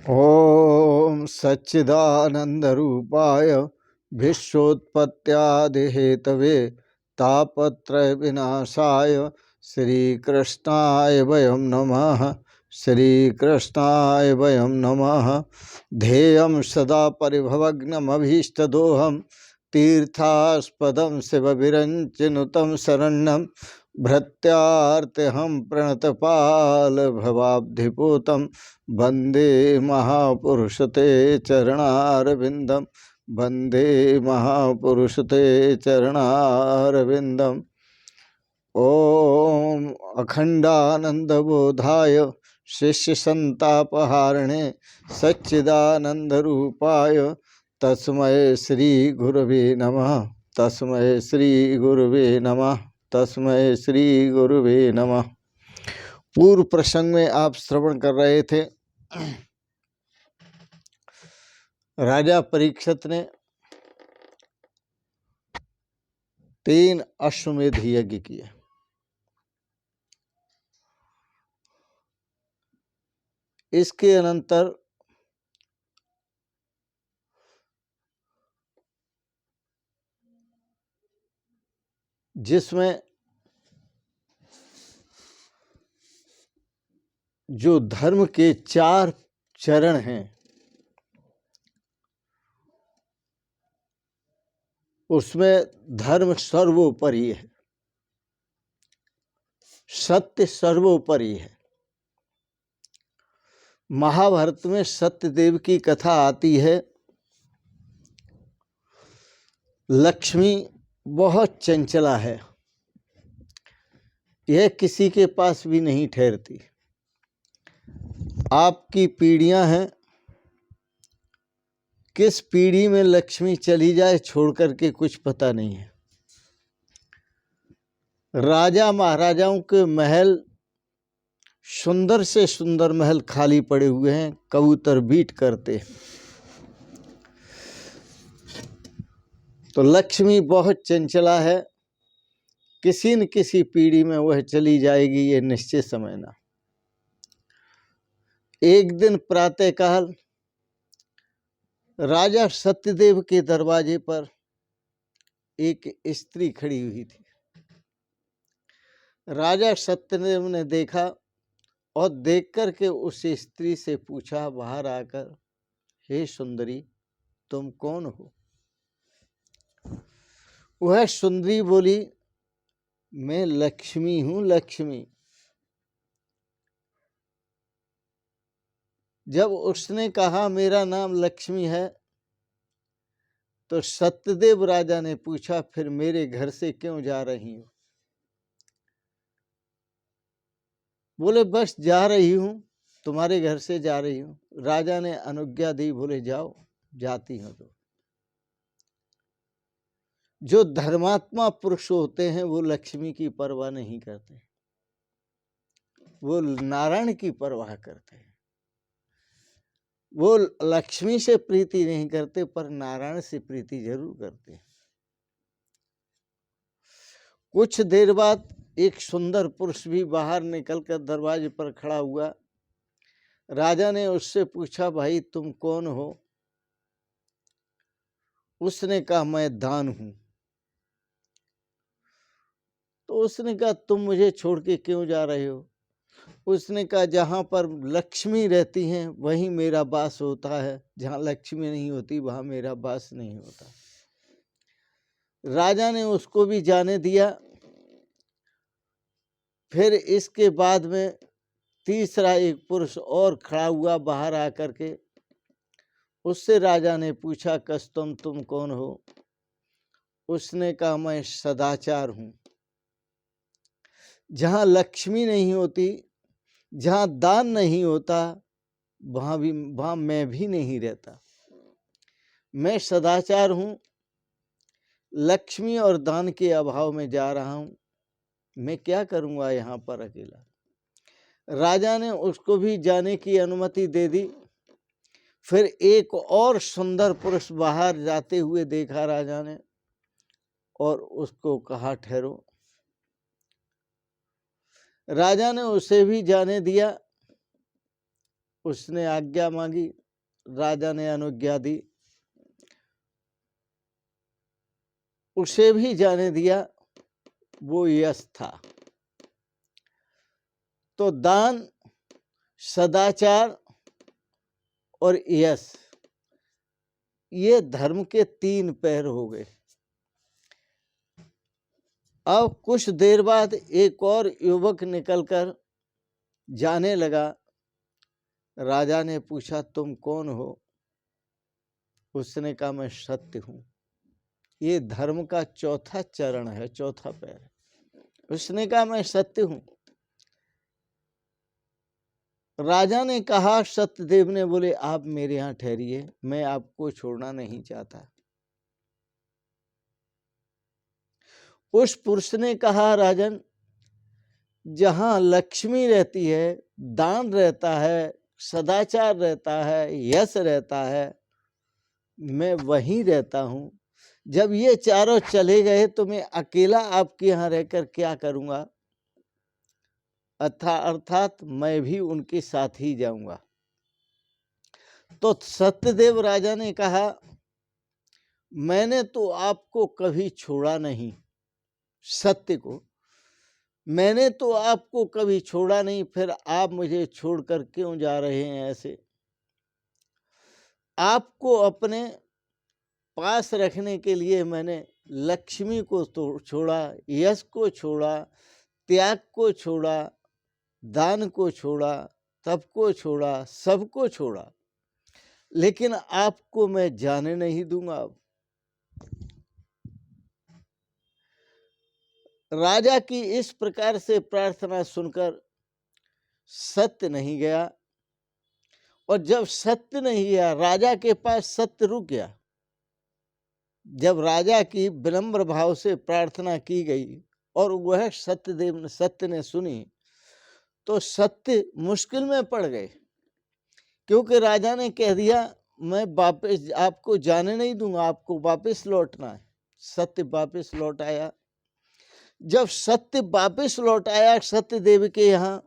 ओम सच्चिदानंदरूपाय विश्वोत्पत्त्यादिहेतवे तापत्रय विनाशाय श्रीकृष्णाय वयं नमः। श्रीकृष्णाय वयं नमः। ध्येयं सदा परिभवग्नमभीष्टदोहं तीर्थास्पदं शिवविरञ्चिनुतं शरण्यं भृत्यार्तिहं प्रणतपालभवाब्धिपूतं वंदे महापुरुष ते चरणारविंदम। वंदे महापुरुष ते चरणारविंदम। ओम अखंडानंदबोधाय शिष्य संतापहारिणे सच्चिदानंद रूपाय तस्मै श्री गुरवे नमः। तस्मै श्री गुरवे नमः। तस्मै श्री गुरवे नमः। पूर्व प्रसंग में आप श्रवण कर रहे थे, राजा परीक्षित ने 3 अश्वमेध यज्ञ किए। इसके अनंतर जिसमें जो धर्म के 4 चरण हैं, उसमें धर्म सर्वोपरि है, सत्य सर्वोपरि है। महाभारत में सत्यदेव की कथा आती है। लक्ष्मी बहुत चंचला है, यह किसी के पास भी नहीं ठहरती। आपकी पीढ़ियां हैं, किस पीढ़ी में लक्ष्मी चली जाए छोड़ करके कुछ पता नहीं है। राजा महाराजाओं के महल, सुंदर से सुंदर महल खाली पड़े हुए हैं, कबूतर बीट करते हैं। तो लक्ष्मी बहुत चंचला है, किसी न किसी पीढ़ी में वह चली जाएगी, ये निश्चित समझना। एक दिन प्रातःकाल राजा सत्यदेव के दरवाजे पर एक स्त्री खड़ी हुई थी। राजा सत्यदेव ने देखा और देख कर के उस स्त्री से पूछा बाहर आकर, हे सुंदरी, तुम कौन हो? वह सुंदरी बोली, मैं लक्ष्मी हूं, लक्ष्मी। जब उसने कहा मेरा नाम लक्ष्मी है, तो सत्यदेव राजा ने पूछा, फिर मेरे घर से क्यों जा रही हो? बोले बस जा रही हूं, तुम्हारे घर से जा रही हूं। राजा ने अनुज्ञा दी, बोले जाओ, जाती हो। तो जो धर्मात्मा पुरुष होते हैं वो लक्ष्मी की परवाह नहीं करते, वो नारायण की परवाह करते हैं। वो लक्ष्मी से प्रीति नहीं करते, पर नारायण से प्रीति जरूर करते हैं। कुछ देर बाद एक सुंदर पुरुष भी बाहर निकलकर दरवाजे पर खड़ा हुआ। राजा ने उससे पूछा, भाई तुम कौन हो? उसने कहा, मैं दान हूं। तो उसने कहा, तुम मुझे छोड़ के क्यों जा रहे हो? उसने कहा, जहां पर लक्ष्मी रहती हैं वहीं मेरा वास होता है, जहां लक्ष्मी नहीं होती वहां मेरा वास नहीं होता। राजा ने उसको भी जाने दिया। फिर इसके बाद में तीसरा एक पुरुष और खड़ा हुआ बाहर आकर के। उससे राजा ने पूछा, कस्तम तुम कौन हो? उसने कहा, मैं सदाचार हूं। जहां लक्ष्मी नहीं होती, जहां दान नहीं होता, वहां मैं भी नहीं रहता। मैं सदाचार हूं, लक्ष्मी और दान के अभाव में जा रहा हूं, मैं क्या करूंगा यहाँ पर अकेला। राजा ने उसको भी जाने की अनुमति दे दी। फिर एक और सुंदर पुरुष बाहर जाते हुए देखा राजा ने, और उसको कहा ठहरो। राजा ने उसे भी जाने दिया। उसने आज्ञा मांगी, राजा ने अनुज्ञा दी, उसे भी जाने दिया, वो यश था। तो दान, सदाचार और यश, ये धर्म के 3 पैर हो गए। अब कुछ देर बाद एक और युवक निकलकर जाने लगा। राजा ने पूछा, तुम कौन हो? उसने कहा, मैं सत्य हूं। ये धर्म का 4था चरण है, 4था पैर है। उसने कहा, मैं सत्य हूं। राजा ने कहा, सत्यदेव ने बोले, आप मेरे यहां ठहरिए, मैं आपको छोड़ना नहीं चाहता। उस पुरुष ने कहा, राजन, जहां लक्ष्मी रहती है, दान रहता है, सदाचार रहता है, यश रहता है, मैं वहीं रहता हूं। जब ये चारों चले गए तो मैं अकेला आपके यहाँ रहकर क्या करूंगा? अर्थात मैं भी उनके साथ ही जाऊंगा। तो सत्यदेव राजा ने कहा, मैंने तो आपको कभी छोड़ा नहीं, सत्य को मैंने तो आपको कभी छोड़ा नहीं, फिर आप मुझे छोड़कर क्यों जा रहे हैं? ऐसे आपको अपने पास रखने के लिए मैंने लक्ष्मी को तो छोड़ा, यश को छोड़ा, त्याग को छोड़ा, दान को छोड़ा, तप को छोड़ा, सबको छोड़ा, लेकिन आपको मैं जाने नहीं दूंगा। अब राजा की इस प्रकार से प्रार्थना सुनकर सत्य नहीं गया, और जब सत्य नहीं गया, राजा के पास सत्य रुक गया। जब राजा की विनम्र भाव से प्रार्थना की गई और वह सत्य ने सुनी, तो सत्य मुश्किल में पड़ गए, क्योंकि राजा ने कह दिया, मैं वापस आपको जाने नहीं दूंगा, आपको वापस लौटना है। सत्य वापस लौट आया। जब सत्य वापस लौट आया सत्य देव के यहाँ,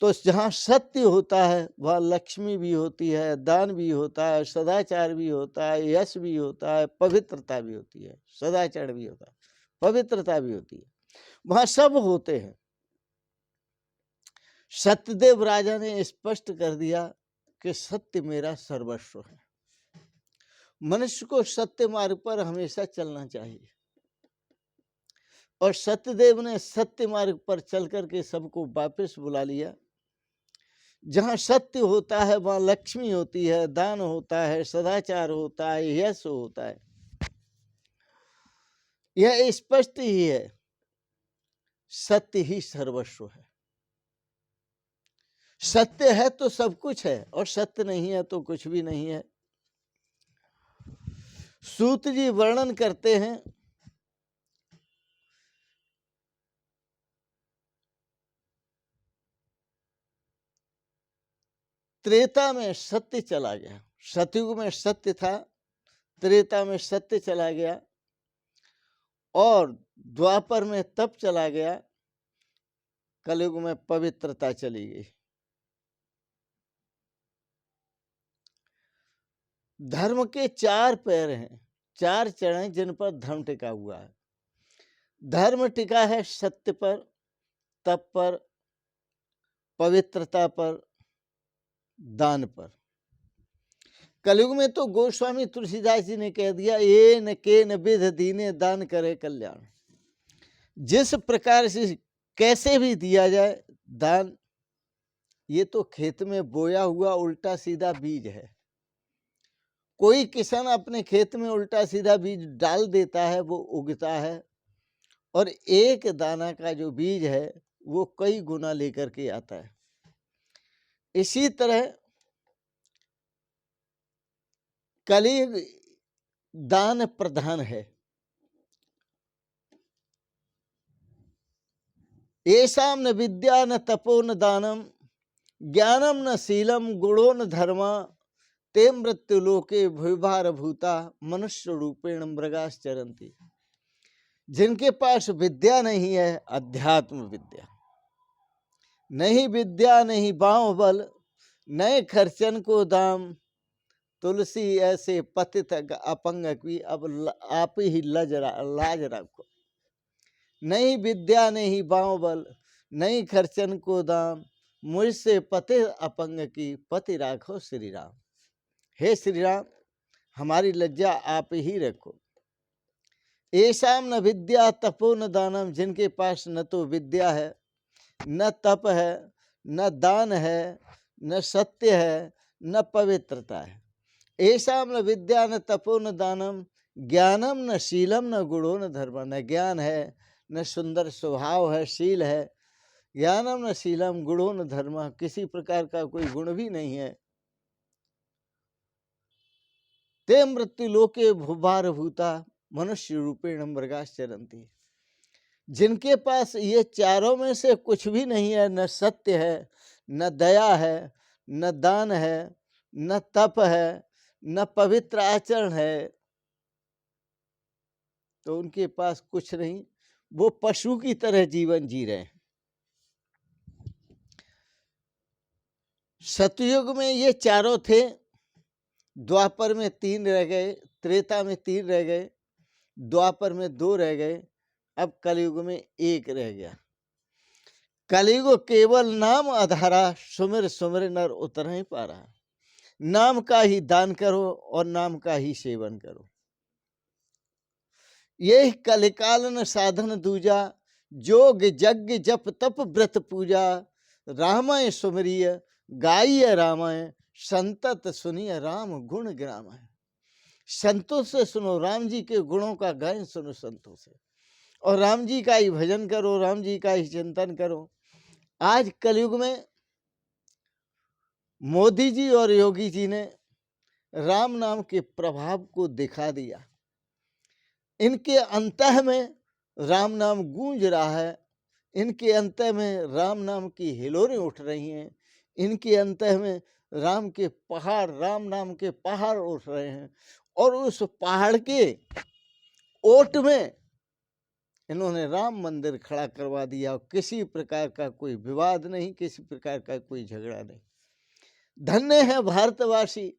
तो जहाँ सत्य होता है वहाँ लक्ष्मी भी होती है, दान भी होता है, सदाचार भी होता है, यश भी होता है, पवित्रता भी होती है। सदाचार भी होता है, पवित्रता भी होती है, वहाँ सब होते हैं। सत्यदेव राजा ने स्पष्ट कर दिया कि सत्य मेरा सर्वस्व है। मनुष्य को सत्य मार्ग पर हमेशा चलना चाहिए, और सत्यदेव ने सत्य मार्ग पर चल करके सबको वापस बुला लिया। जहाँ सत्य होता है वहाँ लक्ष्मी होती है, दान होता है, सदाचार होता है, यश होता है। यह स्पष्ट ही है, सत्य ही सर्वस्व है। सत्य है तो सब कुछ है, और सत्य नहीं है तो कुछ भी नहीं है। सूत जी वर्णन करते हैं, त्रेता में सत्य चला गया। सतयुग में सत्य था, त्रेता में सत्य चला गया, और द्वापर में तप चला गया, कलयुग में पवित्रता चली गई। धर्म के 4 पैर हैं, 4 चरण जिन पर धर्म टिका हुआ है। धर्म टिका है सत्य पर, तप पर, पवित्रता पर, दान पर। कलयुग में तो गोस्वामी तुलसीदास जी ने कह दिया, ये न के न विध दीने दान करे कल्याण। जिस प्रकार से कैसे भी दिया जाए दान, ये तो खेत में बोया हुआ उल्टा सीधा बीज है। कोई किसान अपने खेत में उल्टा सीधा बीज डाल देता है, वो उगता है, और एक दाना का जो बीज है वो कई गुना लेकर के आता है। इसी तरह कलयुग दान प्रधान है। येषां न विद्या न तपो न दानम ज्ञानम न शीलम गुणो न धर्मा ते मृत्यु लोके भूभार भूता मनुष्य रूपेण मृगाश्चरन्ति। जिनके पास विद्या नहीं है, अध्यात्म विद्या नहीं, विद्या नहीं बाँव बल, नए खर्चन को दाम, तुलसी ऐसे पतित अपंग की, अब आप ही लाज रखो। नहीं विद्या नहीं बाँव बल, नहीं खर्चन को दाम, मुझसे पति अपंग की, पति राखो श्री राम। हे श्री राम, हमारी लज्जा आप ही रखो। ऐसाम न विद्या तपो न दानम, जिनके पास न तो विद्या है, न तप है, न दान है, न सत्य है, न पवित्रता है। ऐसाम न विद्या न तपो न दानम, ज्ञानम न शीलम न गुणो न धर्म। न ज्ञान है, न सुंदर स्वभाव है, शील है। ज्ञानम न शीलम गुणो न धर्म, किसी प्रकार का कोई गुण भी नहीं है। ते मृत्यु लोके भूभार भूता, मनुष्य रूपेण मृगाश्चरन्ति। जिनके पास ये चारों में से कुछ भी नहीं है, न सत्य है, न दया है, न दान है, न तप है, न पवित्र आचरण है, तो उनके पास कुछ नहीं, वो पशु की तरह जीवन जी रहे हैं। सतयुग में ये चारों थे, द्वापर में 3 रह गए, त्रेता में 3 रह गए, द्वापर में 2 रह गए, अब कलयुग में 1 रह गया। कलयुग केवल नाम आधारा, सुमिर सुमिर नर उतर नहीं पा रहा। नाम का ही दान करो और नाम का ही सेवन करो। ये कलिकाल न साधन दूजा, जोग यज्ञ जप तप व्रत पूजा। रामाय सुमरिय गाइय रामाय, संतत सुनिय राम गुण ग्रामय। संतों से सुनो, राम जी के गुणों का गायन सुनो संतों से, और राम जी का ही भजन करो, राम जी का ही चिंतन करो। आज कलयुग में मोदी जी और योगी जी ने राम नाम के प्रभाव को दिखा दिया। इनके अंतः में राम नाम गूंज रहा है, इनके अंतः में राम नाम की हिलोरें उठ रही हैं, इनके अंतः में राम के पहाड़, राम नाम के पहाड़ उठ रहे हैं। और उस पहाड़ के ओट में इन्होंने राम मंदिर खड़ा करवा दिया, और किसी प्रकार का कोई विवाद नहीं, किसी प्रकार का कोई झगड़ा नहीं। धन्य है भारतवासी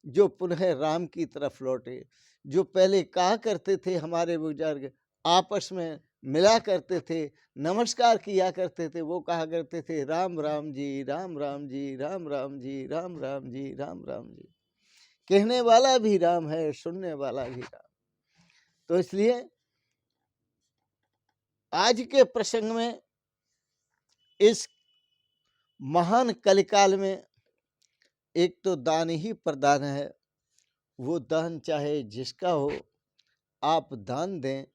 जो पुनः राम की तरफ लौटे। जो पहले कहा करते थे हमारे बुजुर्ग, आपस में मिला करते थे, नमस्कार किया करते थे, वो कहा करते थे राम राम जी, राम राम जी, राम राम जी, राम राम जी, राम राम जी। कहने वाला भी राम है, सुनने वाला भी राम। तो इसलिए आज के प्रसंग में, इस महान कलिकाल में, एक तो दान ही प्रदान है। वो दान चाहे जिसका हो, आप दान दें,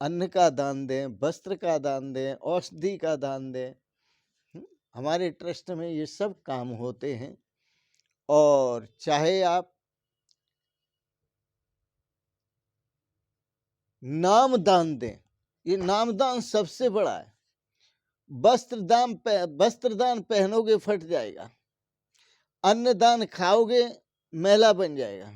अन्न का दान दें, वस्त्र का दान दें, औषधि का दान दें। हमारे ट्रस्ट में ये सब काम होते हैं। और चाहे आप नाम दान दें, ये नाम दान सबसे बड़ा है। वस्त्र दान पहनोगे फट जाएगा, अन्न दान खाओगे मैला बन जाएगा,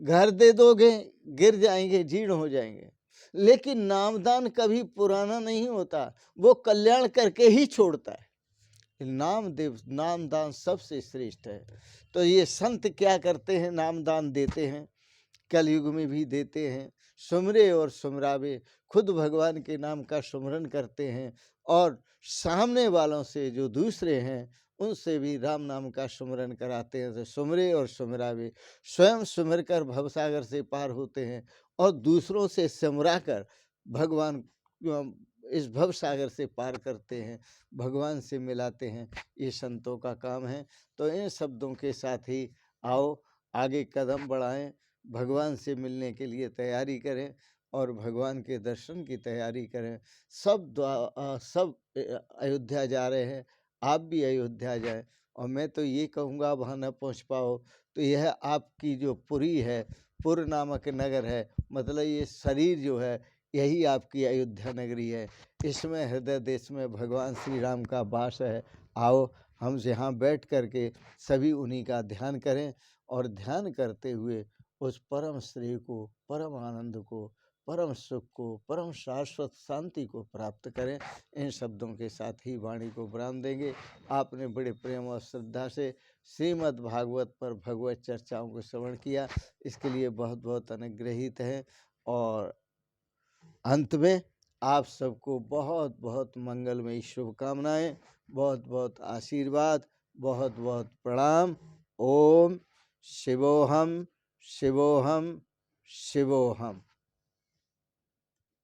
घर दे दोगे गिर जाएंगे, जीर्ण हो जाएंगे। लेकिन नामदान कभी पुराना नहीं होता, वो कल्याण करके ही छोड़ता है। नामदान सबसे श्रेष्ठ है। तो ये संत क्या करते हैं, नामदान देते हैं, कलयुग में भी देते हैं। सुमरे और सुमरावे, खुद भगवान के नाम का सुमरन करते हैं, और सामने वालों से जो दूसरे हैं उनसे भी राम नाम का सुमरन कराते हैं। तो सुमरे और सुमरावे, स्वयं सुमर कर भवसागर से पार होते हैं, और दूसरों से सिमरा कर भगवान इस भव सागर से पार करते हैं, भगवान से मिलाते हैं। ये संतों का काम है। तो इन शब्दों के साथ ही आओ आगे कदम बढ़ाएं, भगवान से मिलने के लिए तैयारी करें, और भगवान के दर्शन की तैयारी करें। सब अयोध्या जा रहे हैं, आप भी अयोध्या जाएं। और मैं तो ये कहूँगा, वहाँ न पहुँच पाओ तो यह आपकी जो पुरी है, पुर नामक नगर है, मतलब ये शरीर जो है यही आपकी अयोध्या नगरी है। इसमें हृदय देश में भगवान श्री राम का वास है। आओ हम यहाँ बैठ करके सभी उन्हीं का ध्यान करें, और ध्यान करते हुए उस परम श्रेय को, परम आनंद को परम सुख को, परम शाश्वत शांति को प्राप्त करें। इन शब्दों के साथ ही वाणी को विराम देंगे। आपने बड़े प्रेम और श्रद्धा से श्रीमद् भागवत पर भगवत चर्चाओं को श्रवण किया, इसके लिए बहुत बहुत अनुग्रहित हैं। और अंत में आप सबको बहुत बहुत मंगलमयी शुभकामनाएं, बहुत बहुत आशीर्वाद, बहुत बहुत प्रणाम। ओम शिवोहम शिवोहम शिवोहम।